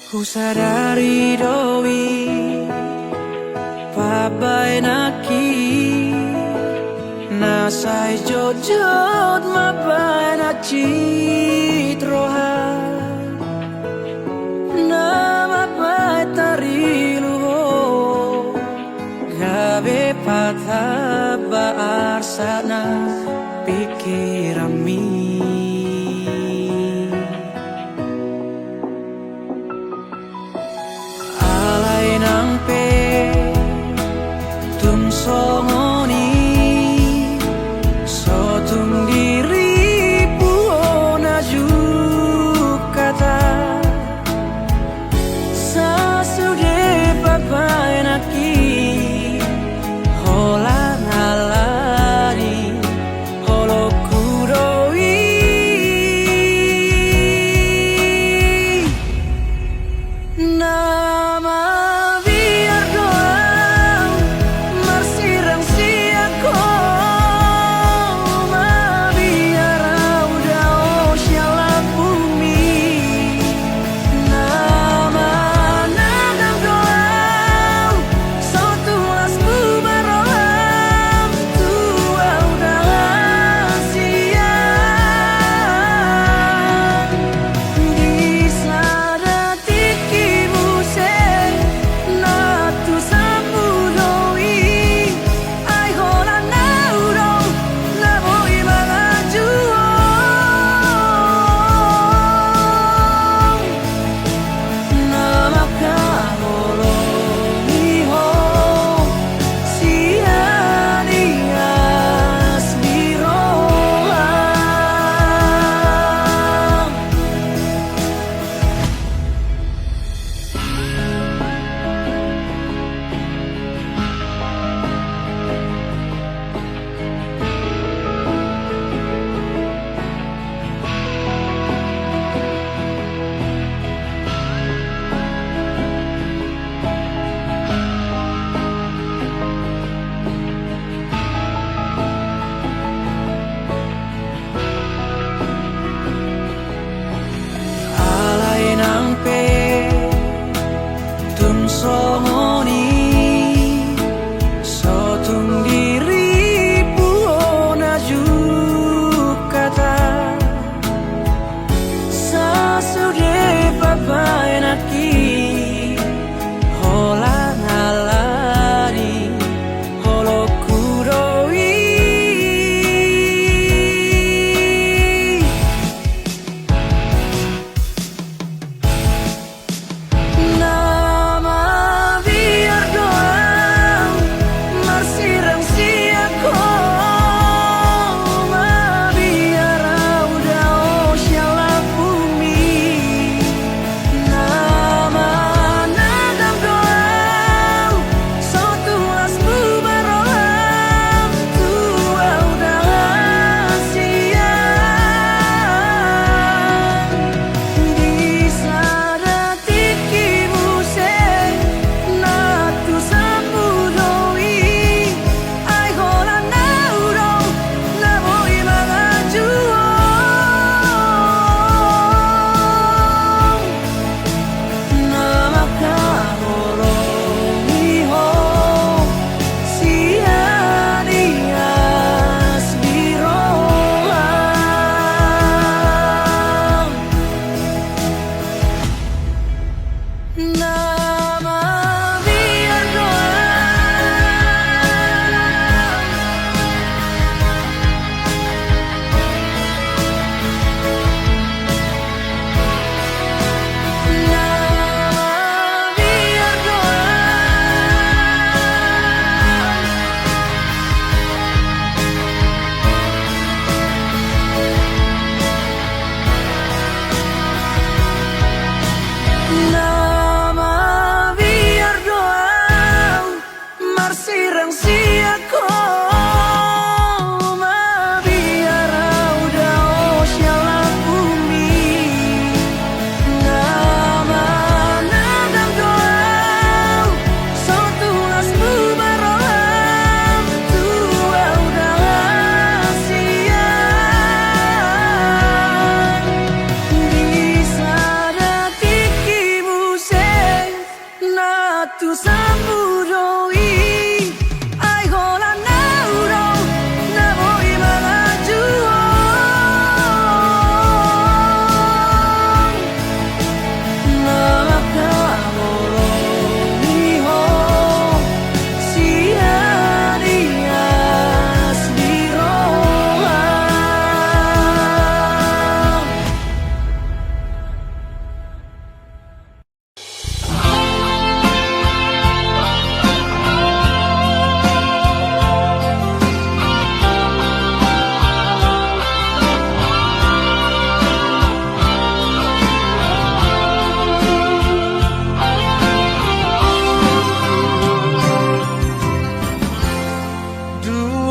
Ku sadari doi pabai naki nasai jojot mabai na citroha nama bai tariluho gabe patah baar sana pikirami. Songoni sotung diri puona kata sasude papai naki hola ngalani holoku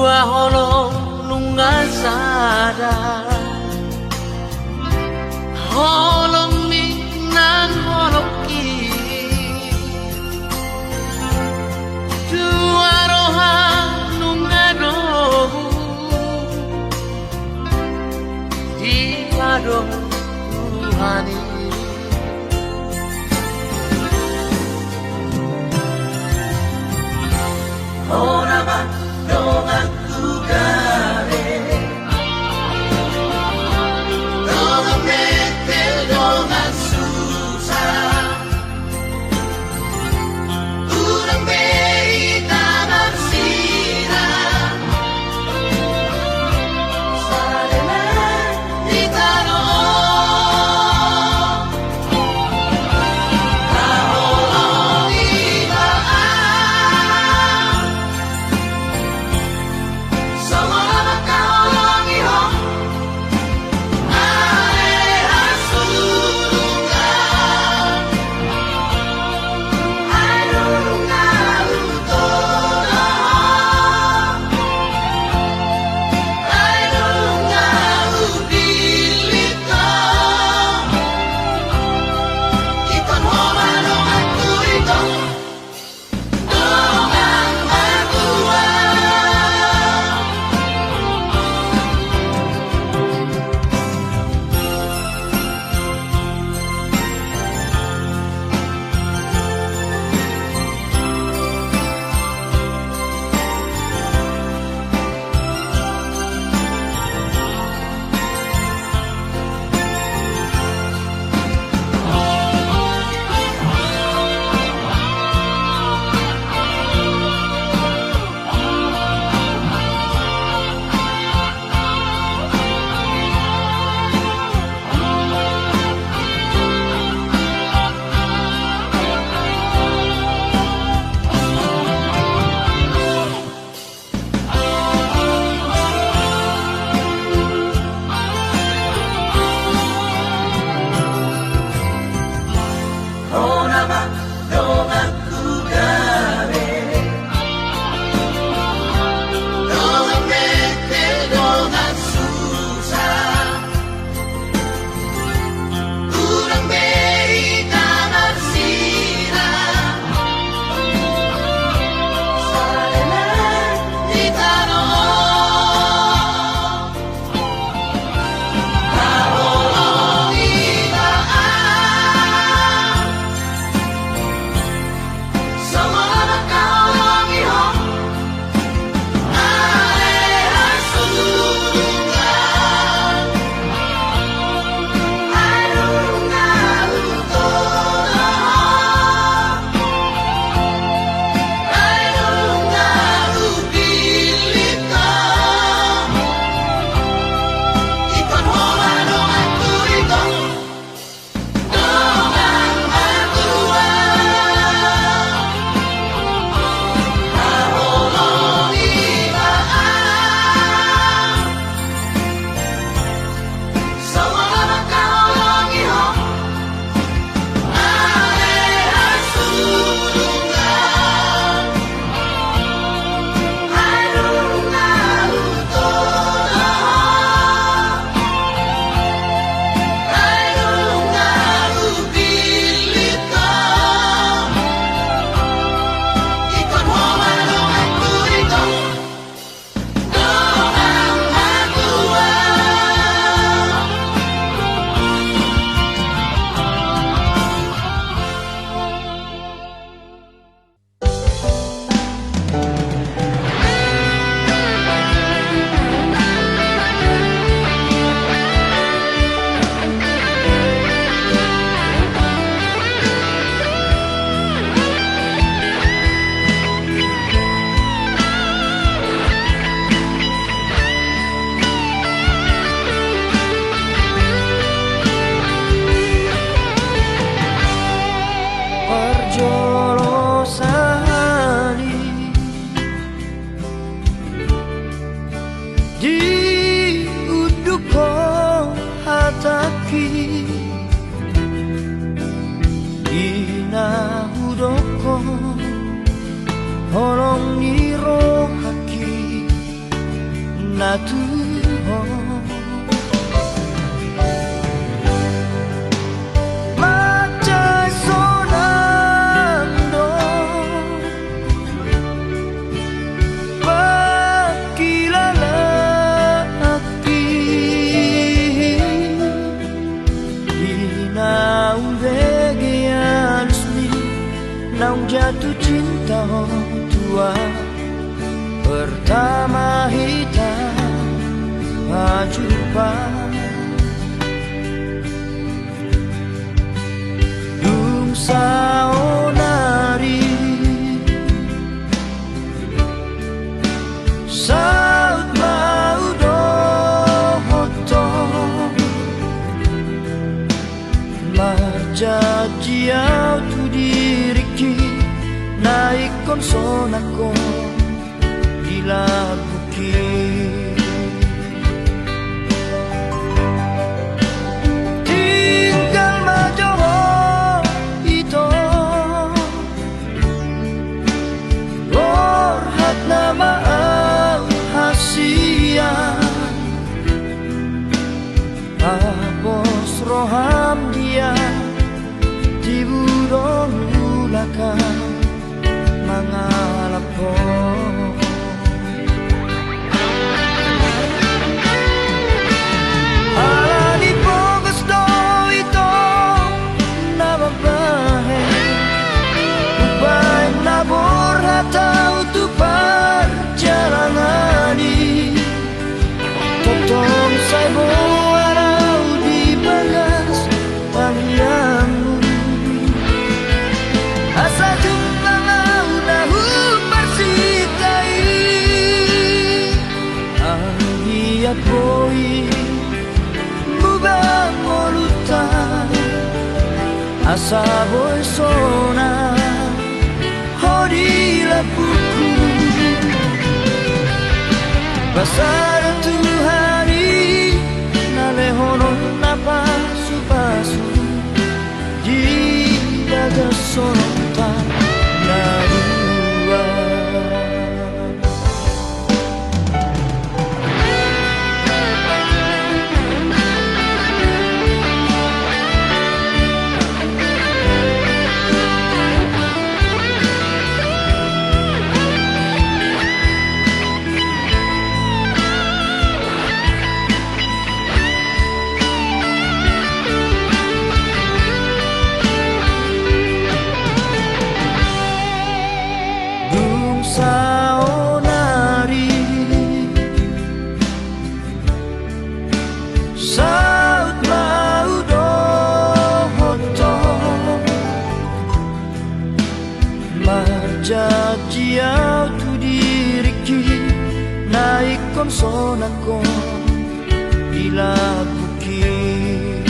holong lungan sada holong minan holong ki dua roha nungado di pado Tuhani ora ba dong aku gare dong metel dong susah urang beita marsira sarana ditaro kaholo ibaan Sama kaholo iho ale asurungan airungan utono airungan ubilito ikon homanong aku ito dongang berdua Ona ba dong aku gare dong metel dong susah urang beita marsira sarana ditaro kaholo ibaan Sama kaholo iho ale asurungan airungan utono airungan ubilito ikon homanong aku ito dongang berdua kaholo ibaan Sama kaholo iho ale asurungan airungan utono airungan ubilito ikon homanong aku ito dongang berdua Perjolosani di uduko hataki ina hudoko holong niro haki la Tuhan. Macai sonando pakilala api Inaung vegian resmi naung jatuh cinta tua pertama hitam jumpa dung saonari saut mau dohotong marjajiau tu diriki naik konsonako bukit tinggal majoho itu orhat nama hasia abos roham dia di burung ulaka mangalapon tahu tu perjalanan ini totong saya warau di bagas panjangmu asa jumpa nahu persitai anggiat boi bubang molutan asa boi sona hodilah buku pasar tu hari nalehonon napa supasu di daga sonota narua saonari saut mau dohotong marjajiau tu diriki naik konsonako bila bukit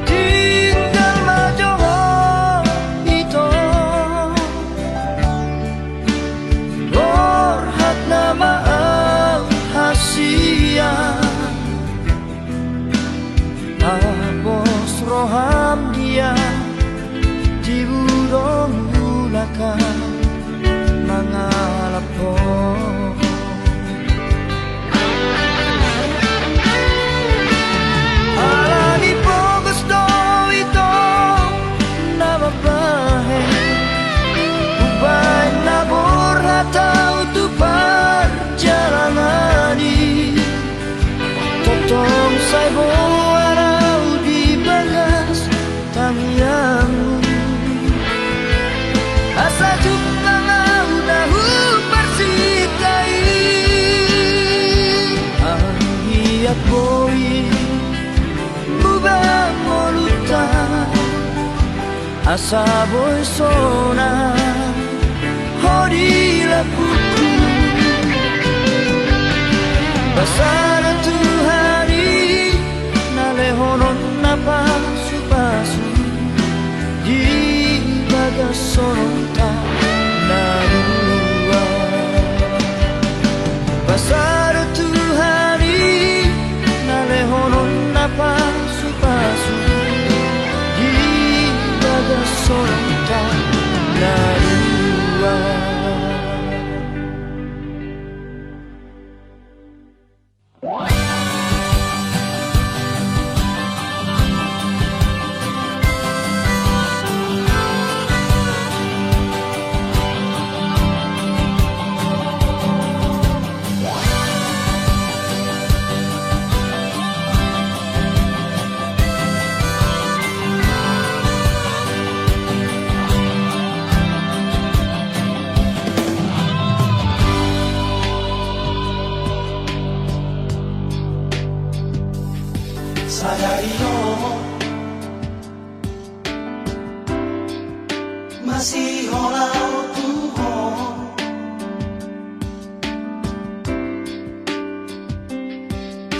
tinggal majoho abos roham dia di burung ulaka mangalapon alani pogos do ito nama bahe ubay nabor hatau tu perjalanan ini totong saya warau di bagas tamiangmu asa jumpa nahu persitai anggiat boi bubang molutan asa boi sona hodilah buku pasar tu hari nalehonon napa supasu di bagas sonota narua pasar tu hari nalehonon napa supasu di bagas sonota narua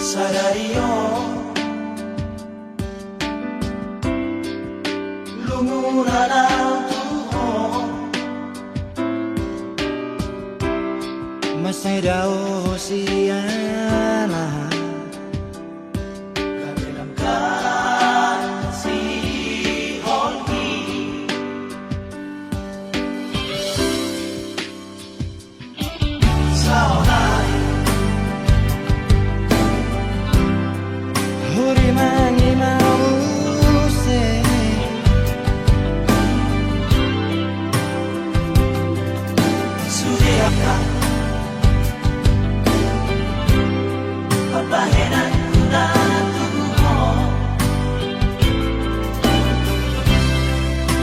Sadario lumunan ang tuhod Masay daw siya na kabilang ka si Holgi sa onay huri mangi mause sudah ka pabahenan ko na tuhod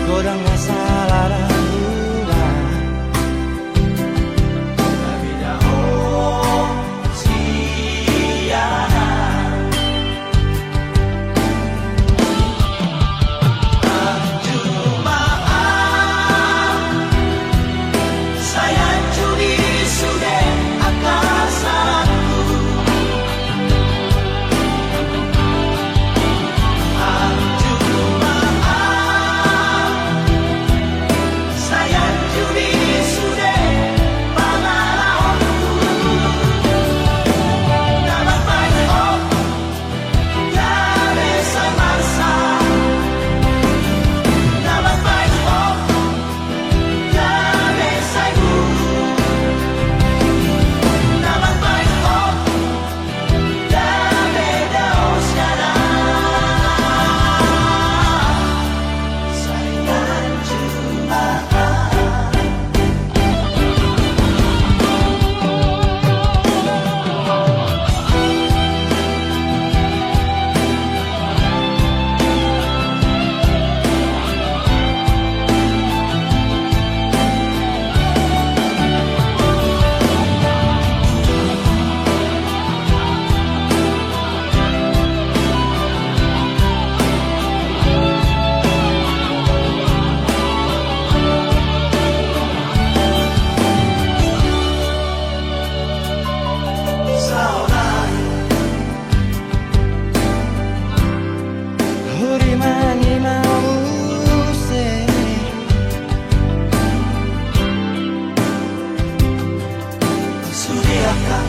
Godang masalah dua Nabidaho siya na ang jumaan sayang curi sudah akasanku ang jumaan sayang curi sudah pangalahonku dapat baik dari semasa dapat baik dari saibu dapat baik dari daosyana sayang jumaan saonay huri mangi mause sudah ka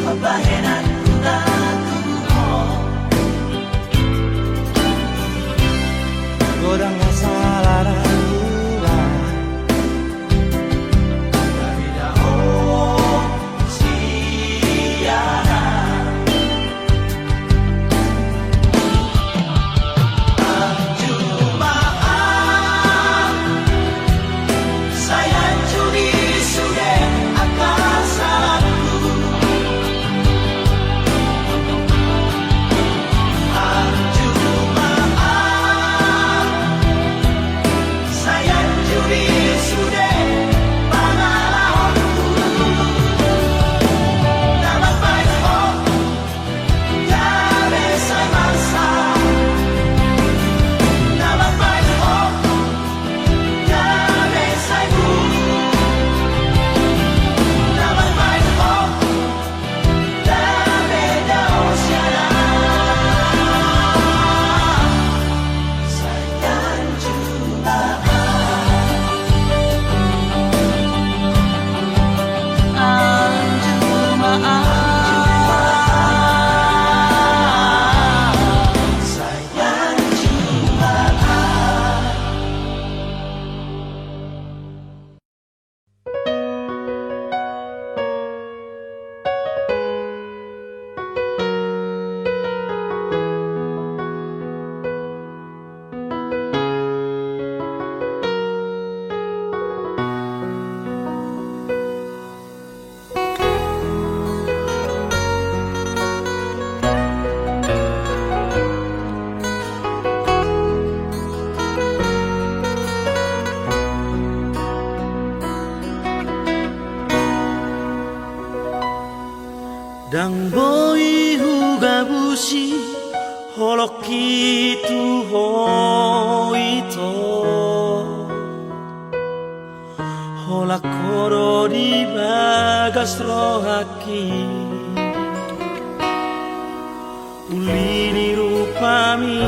pabahenan ko na tuhod Godang masalah dua Nabidaho siya na ang jumaan sayang curi sudah akasanku ang jumaan sayang curi sudah pangalahonku dapat baik dari semasa dapat baik dari saibu dapat baik dari daosyana sayang jumaan ang jumaan sayang jumaan Dang boy huga bushi holoki tu hoito Hola koro di bagas rohaki Ulini rupami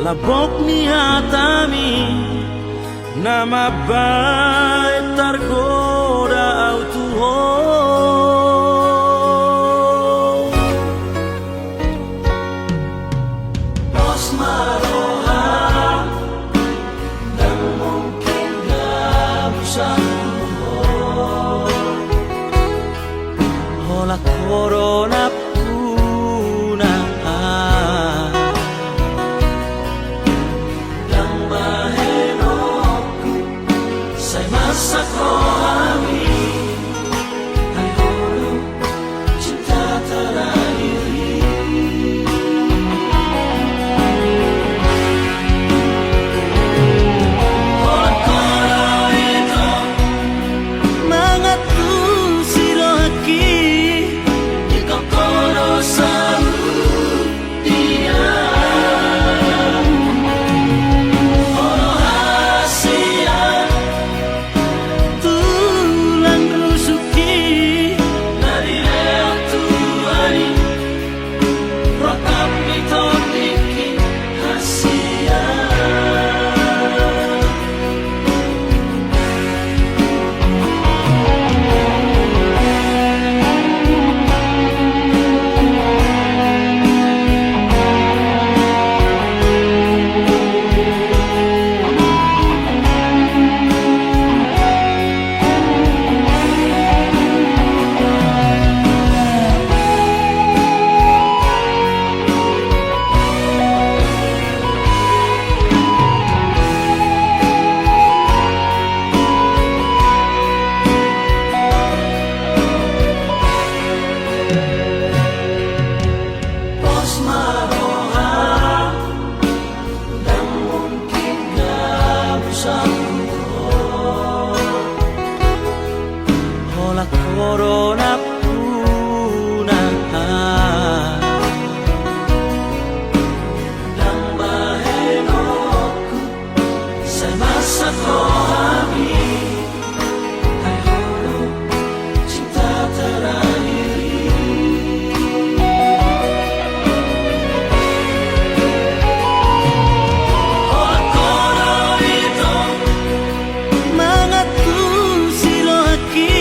Labok ni hatami Nama baik tergoda autuho Los maroha Dan mungkin gak bisa Hola corona puna Dan bahenoku Saya masak rohani Hai holo cinta terakhiri Hola koro itu Mangatu sirohaki Di kokoro samu dia Holo hasia Tulang rusuki Dari leo tuari Rokap mitodiki hasia Pos maroha Dan mungkin gak bisa Hola corona puna Dan bahenoku Saya masak rohani Hai holo cinta terakhiri Hola koro itu Mangatu sirohaki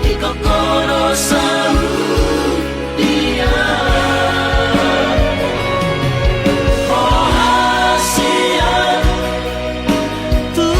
Di kokoro samu dia Holo hasia Tulang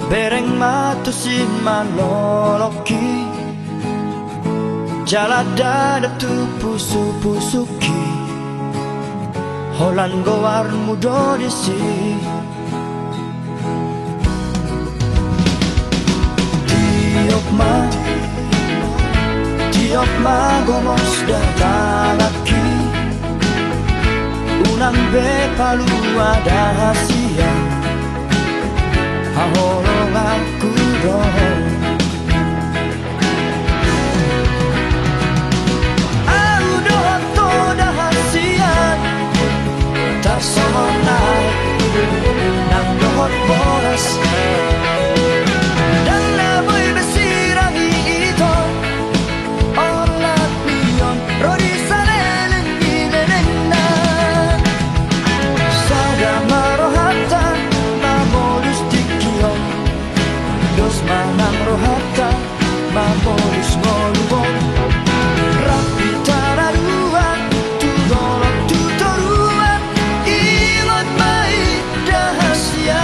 Bereng matu si maloloki Jalada tu pusu-pusuki Holan goar mudo disi Tiok ma gomos datalaki Unang be palu ada hasia Hahorong aku dong Aku doang toda hasian Tak semonai Nang dohot boras Dan naboy besirangi ito Olat miyon Rodi sanelin minenena Sada marohatan Mamolus dikiyon Dos manang rohata Mamolus ngoluon Rapi tararuan Tudolong tutoruan Ingot mai dahasia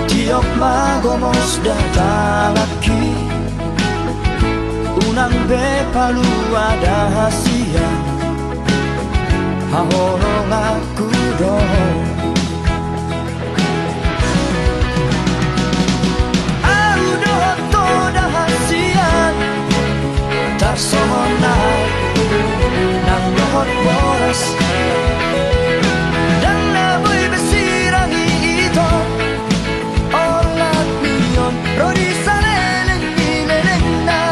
Tiok ma gomos datalaki Unang be palu ada hasia Hahorong aku dong Aku doang toda hasian Tak semonai Nang dohot boras Dan naboy besirangi ito Olat miyon Rodi sanelin minenena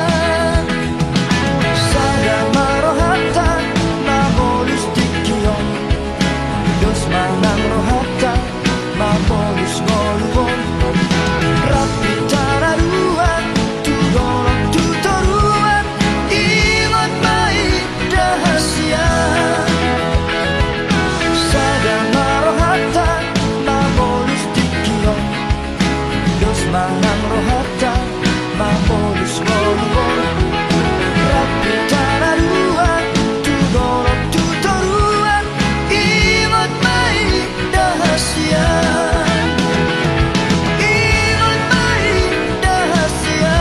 Sada marohatan Mamolus dikiyon Dos manang rohatan Mamolus ngoluon Rapi tararuan Tudolong tutoruan Ingot mai dahasia Sada marohatan Mamolus dikiyon Dos manang rohatan Mamolus ngoluon Rapi tararuan Tudolong tutoruan Ingot mai dahasia Ingot mai dahasia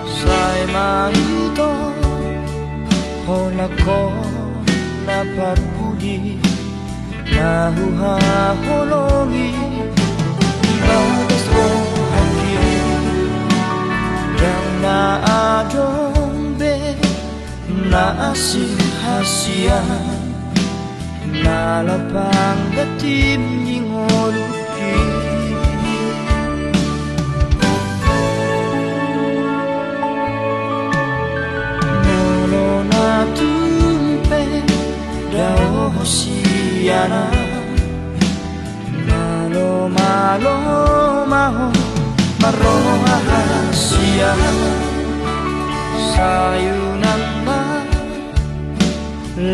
Sai mangito Hola ko na parpudi Nahuha holongi Bagas ko hakyo Yang naadombe Naasin hasian Nalapang datim ningoluki Dao hosiana Malo malo maho Maroha hasia Sayunan ma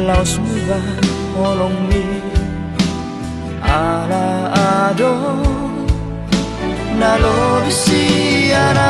Laos muba holong mi Ala ado Nalo bisiana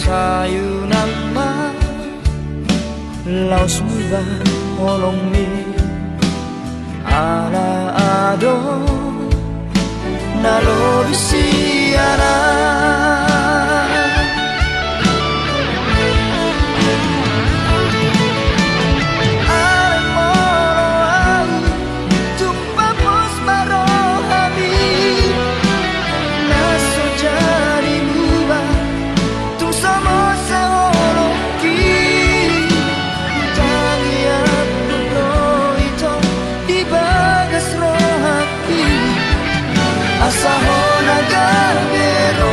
sayu nama laos muba olong mi ala ado nalo bisiara Asahona garbero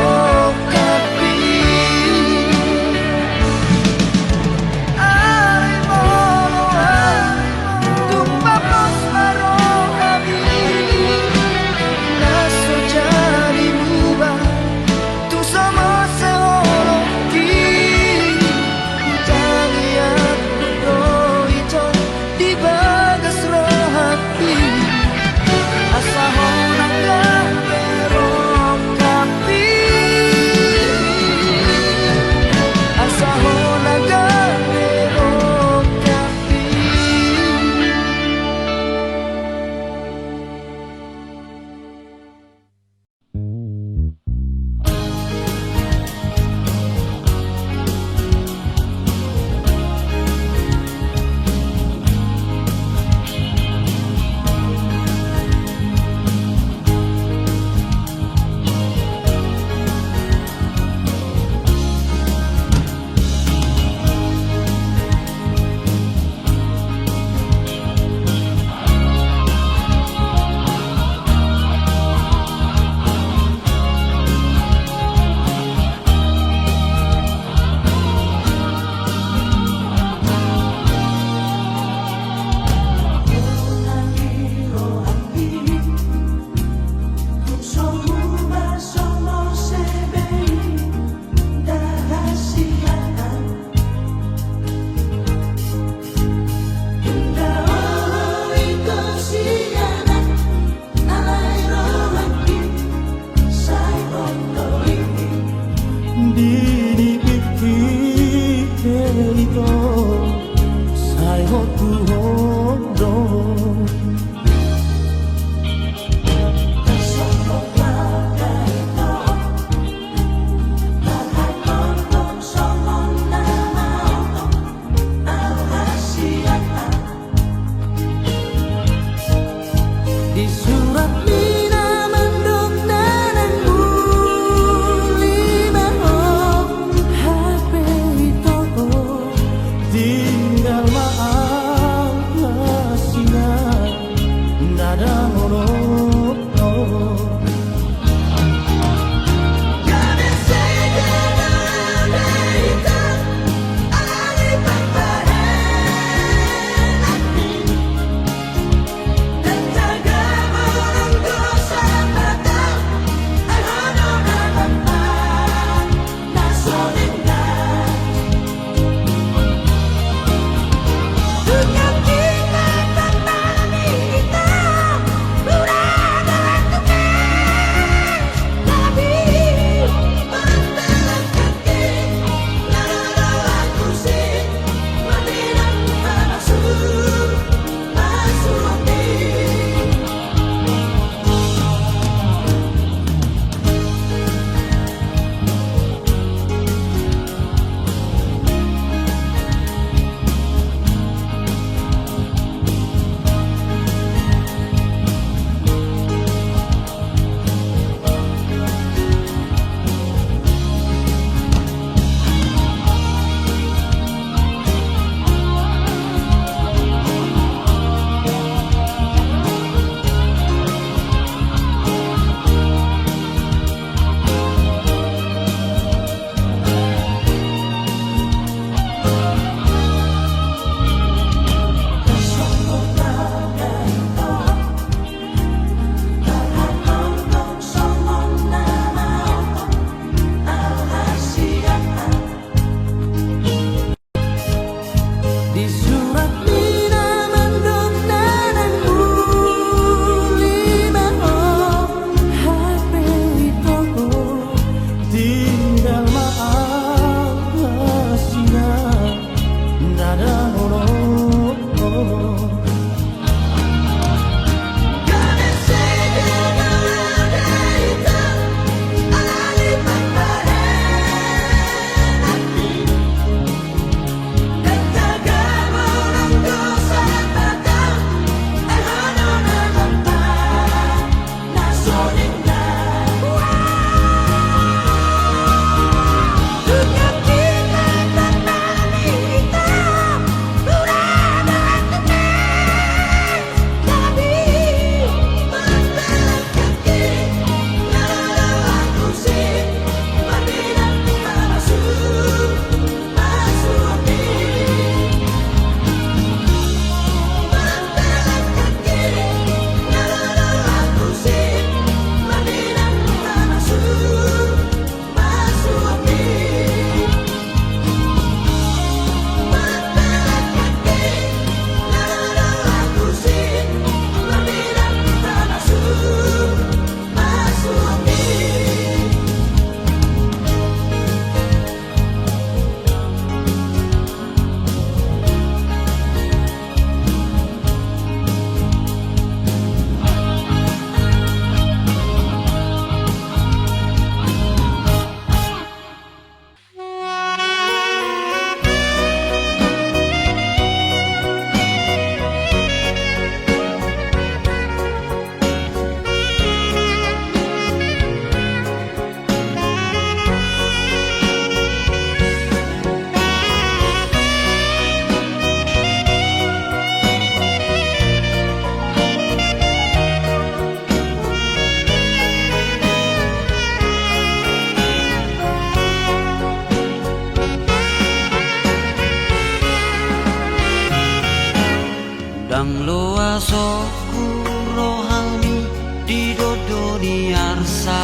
di arsa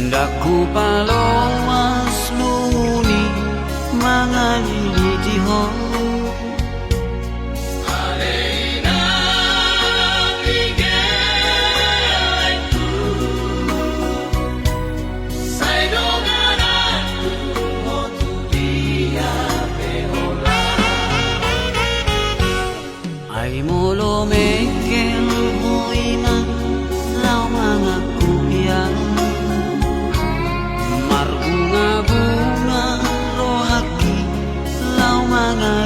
Daku palong mas luni manganyi di tiho Aleina pigelaiku Sai dongananku motu dia peola Ai molo mekel huiman lau mangaku yang Bunga-bunga rohaki lau mga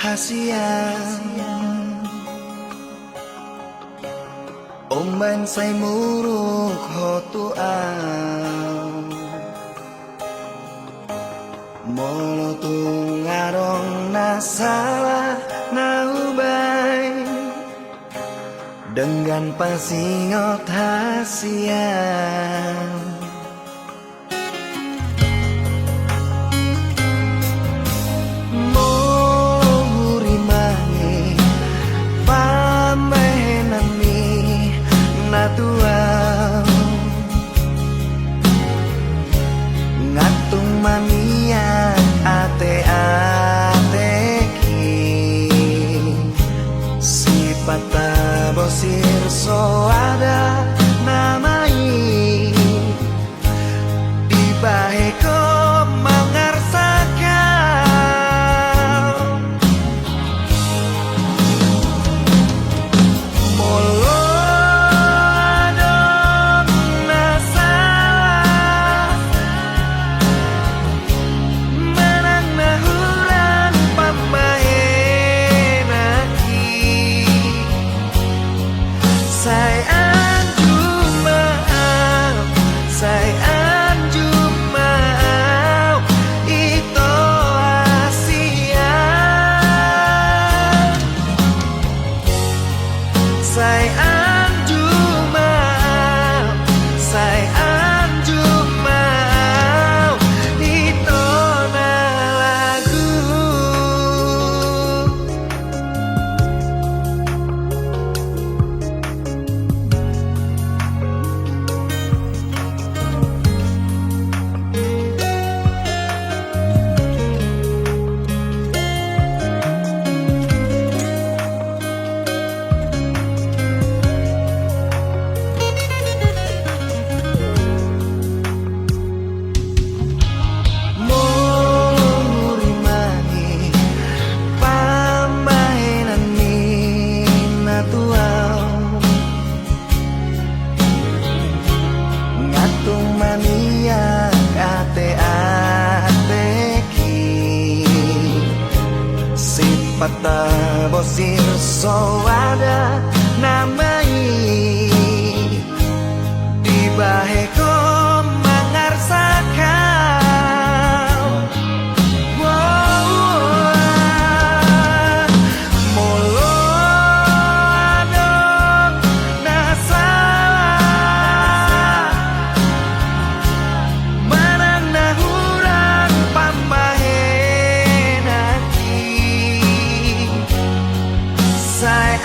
hasian Omban say muruk hotuan Molo tungarong nasalah naubay Dengan pasingot hasian Ngatung mania ate-ateki Sipata bosir so ada namai Di baheko mengarsakan Molo Pata bosir so ada namai Di baheko mengarsakan Molo adong nasalah Manang nahurang pambahenaki Say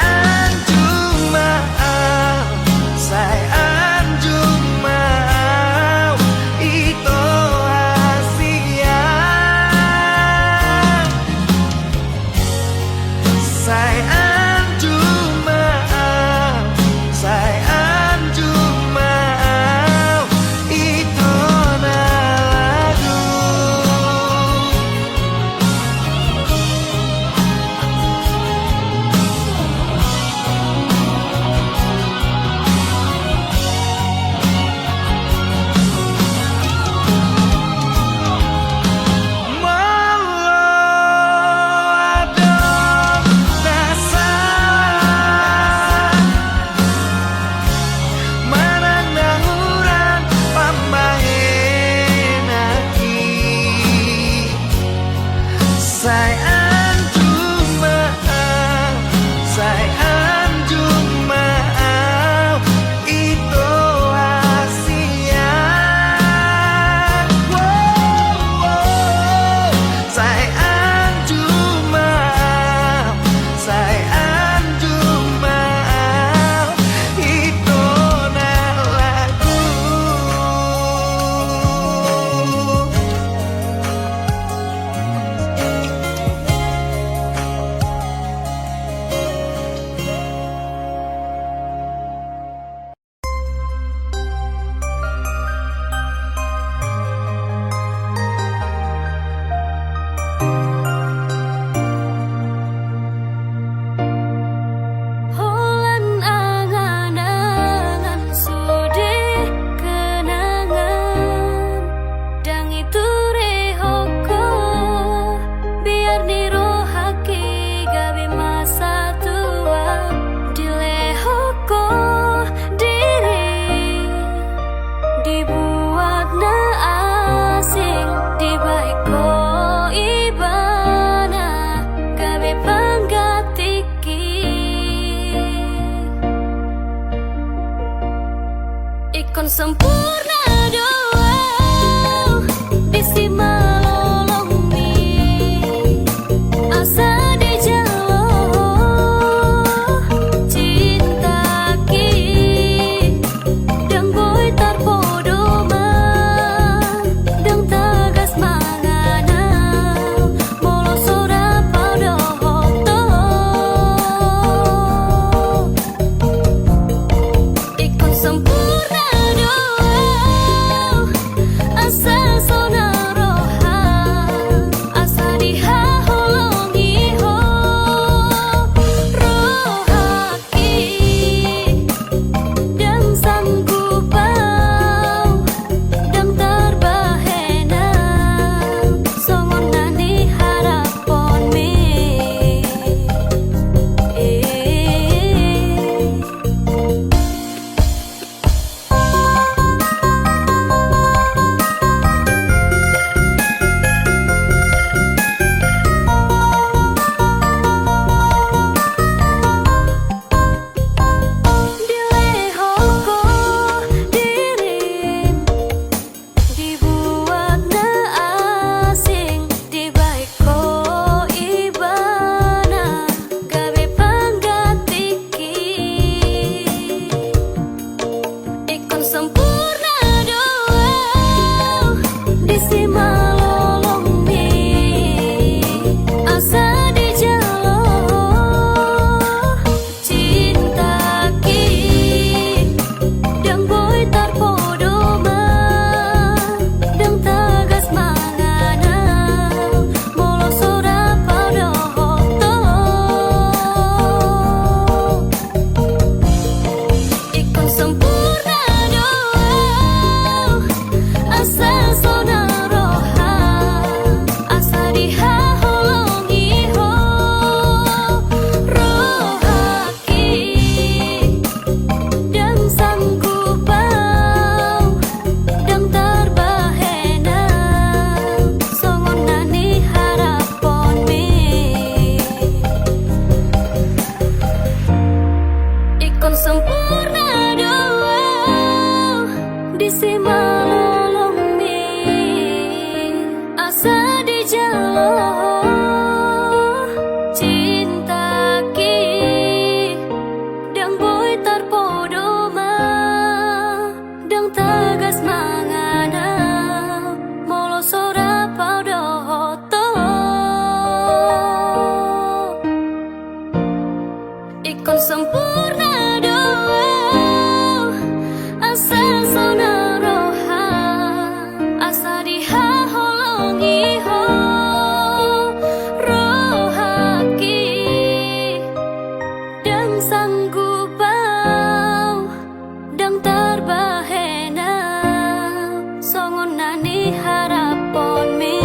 Ikon sempurna doa bisi malolongmi asa dijalo cinta ki dang boy tarpodoma dang tagas mangana molo sora pada hoto ikon sempurna asa sonaroha asa dihaholongi ho rohaki dan sanggupau dan terbahena songon nani harapon me Dilehoko dirim dibuatna asing dibaiko ibana gawe panggatiki ikon sempurna doa bisi malolongmi asa dijalo cinta ki dang boy tarpodoma dang tagas mangana molo sora pada hoto ikon sempurna doa asa sonaroha asa dihaholongi ho rohaki dan sanggupau dan terbahena songon nani harapon me ikon sempurna doa bisi malolongmi asa dijalo cinta ki dang boy tarpodoma dang tagas mangana molo sora pada hoto ikon sempurna doa asa sonaroha asa dihaholongi ho rohaki dan sanggupau dang terbahena songon nani harapon me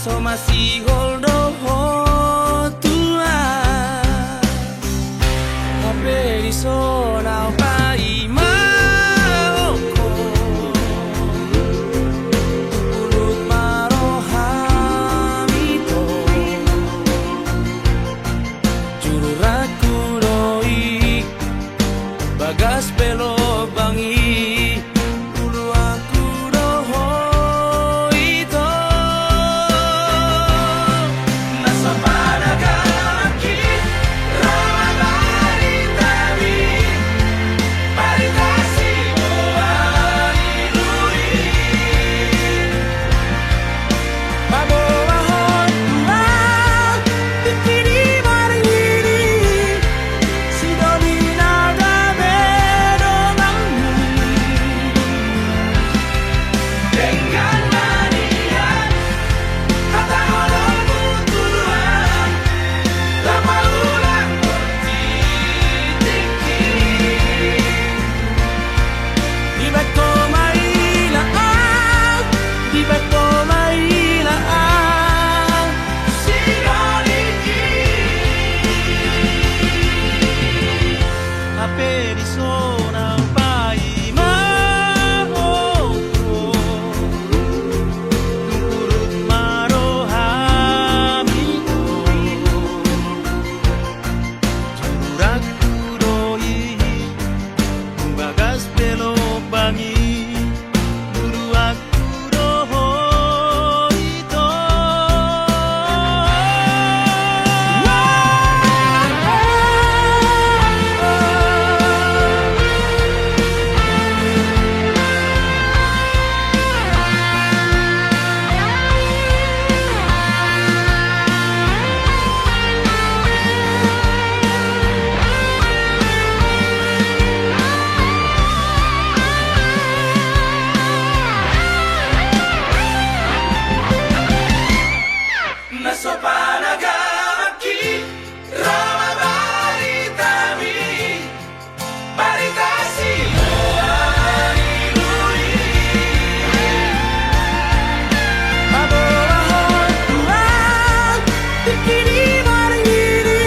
so masih holdo ho tua Hape di so nao pa ima oko Urut marohamito Juru raku doi Bagas pelo bangi Ulu aku doho ito Nasa panagaki Rama baritami Baritasi buhay ilui Babawahon tulang Dikini maringini Sidoni nagabe donganmu Dengan manian Kata olongmu Tuhan Lama ulang bertitiki Di bako mailaan Di bako mailaan Sinoliki Hape di zona Lungurut marohamito Juraku doi Bagas pelo bangi Guru aku doho ito Naso panagaki Rama baritami Baritasi buhay ilui Babawahon tulang Dikini maringini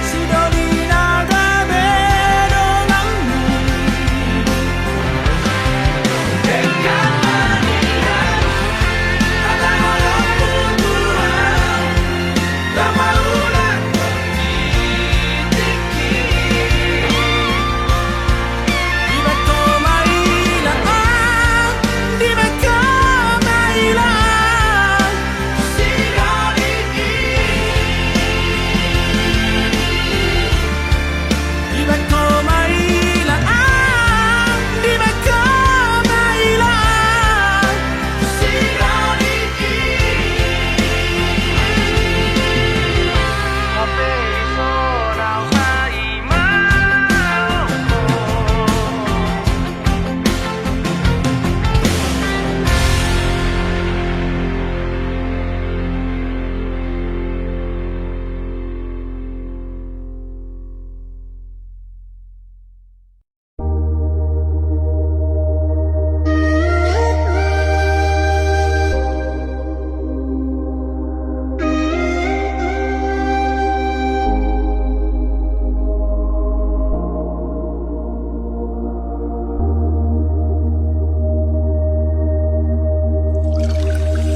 Sidoni nagabe donganmu Dengan manian Kata olongmu Tuhan Lama ulang bertitiki Di bako mailaan Di bako mailaan Sinoliki Di bako mailaan Di bako mailaan Sinoliki Hape iso nao sa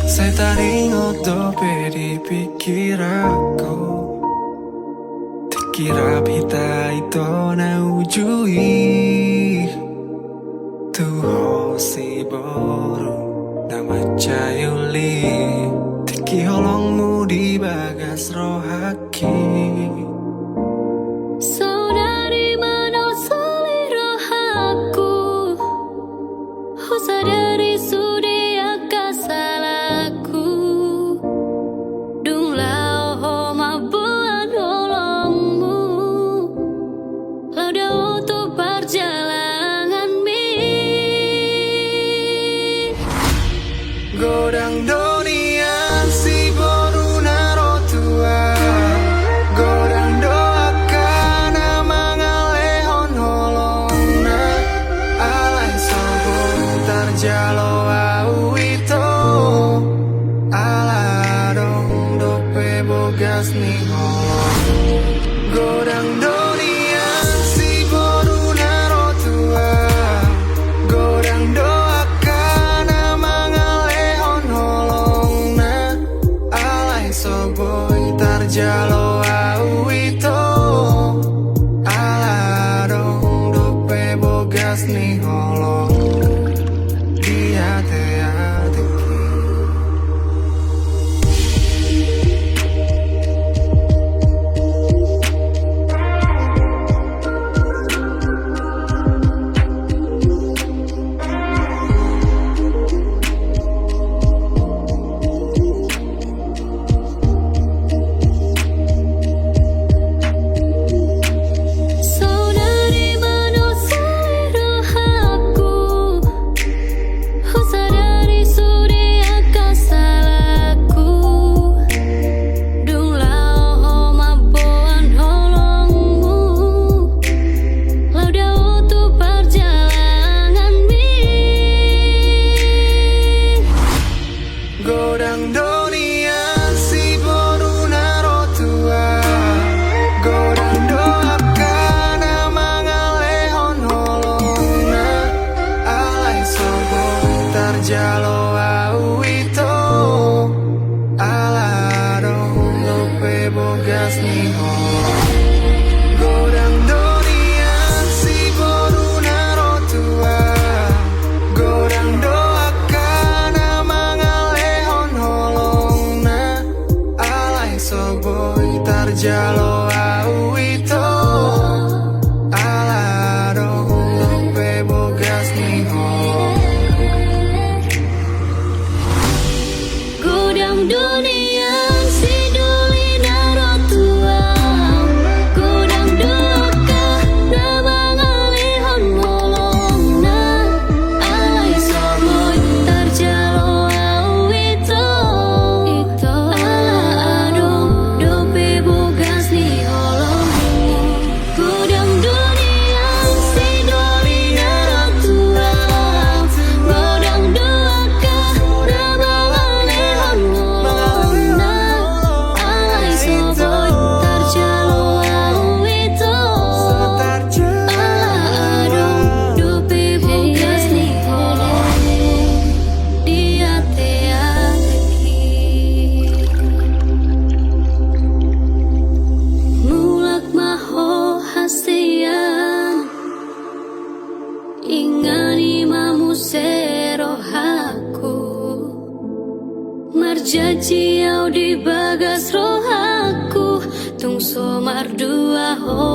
Saya taring otope di pikir aku Dikira pita ito na ujui Tuho si boru nama cayuli Tiki holongmu di bagas rohaki Saudari mana selera aku Oh sadari sudi akasalku Dung lao ho mabuan holongmu Lau dah untuk perjalanan mi Godang donian si boru naro tua Godang doakan mangalehon holongna Alai sobo tarjalo au ito Alai bogas ni holong dia teateki. Saudari manusia rohaku, ku sadari sudah kesalahanku. Dulau mabuan holongmu, lauda untuk perjalanan mi. Godang dunia si boruna rotua, godang doakan mangalehon holongna, alai sobo tarjalo awito, alaro lope bogas ni holong. Godang dunia si boruna rotua, godang doakan mangalehon holongna, alai soboy tarjalo awito, alaro lope bogas ni holong. Gudang dunia si duli narotua, gudang doka nama ngalihon holongna, alai soboy tarjalo awito, ala adong dope bogas ni holong. Gudang dunia si duli narotua, gudang doka nama ngalihon holongna, alai soboy tarjalo awito, ala adong dope bogas ni holong dia teateki. Mulak maho hasian, ingani mamu serohaku, marjaji au di bagas rohaku, tung somar dua ho